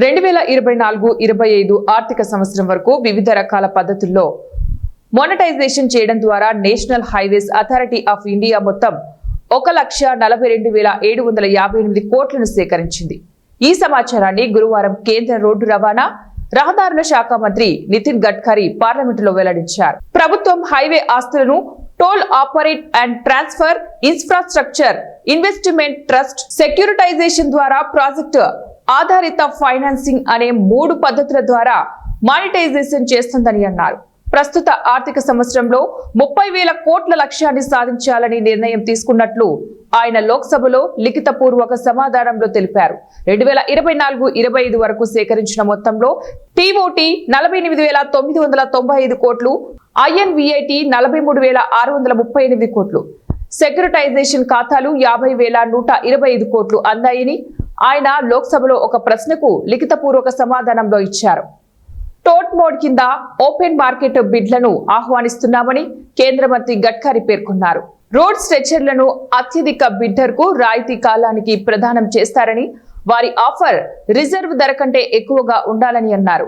2024-25 ఆర్థిక సంవత్సరం వరకు వివిధ రకాల పద్ధతుల్లో మోనటైజేషన్ చేయడం ద్వారా national highways authority of India మొత్తం 1,42,758 కోట్లను సేకరించింది. ఈ సమాచారాన్ని గురువారం కేంద్ర రోడ్డు రవాణా రహదారుల శాఖ మంత్రి నితిన్ గడ్కరీ పార్లమెంటులో వెల్లడించారు. ప్రభుత్వం హైవే ఆస్తులను toll operate and transfer infrastructure investment trust securitization ద్వారా ప్రాజెక్టు ఆధారిత ఫైనాన్సింగ్ అనే 3 పద్ధతుల ద్వారా మానిటైజేషన్ చేస్తుందని అన్నారు. ప్రస్తుత ఆర్థిక సంవత్సరంలో 30,000 కోట్ల లక్ష్యాన్ని సాధించాలని నిర్ణయం తీసుకున్నట్లు ఆయన లోక్సభలో లిఖితపూర్వక సమాధానంలో తెలిపారు. 2024-25 వరకు సేకరించిన మొత్తంలో టీఓటీ 48,995 కోట్లు, ఐఎన్విఐటి 43,638 కోట్లు, సెక్యూరిటైజేషన్ ఖాతాలు 50,125 కోట్లు అందాయని ఆయన లోక్సభలో ఒక ప్రశ్నకు లిఖితపూర్వక సమాధానంలో ఇచ్చారు. టోట్ మోడ్ కింద ఓపెన్ మార్కెట్ బిడ్లను ఆహ్వానిస్తున్నామని కేంద్ర మంత్రి గడ్కరీ పేర్కొన్నారు. రోడ్ స్ట్రెచర్లను అత్యధిక బిడ్డర్ కు రాయితీ కాలానికి ప్రదానం చేస్తారని, వారి ఆఫర్ రిజర్వ్ ధర కంటే ఎక్కువగా ఉండాలని అన్నారు.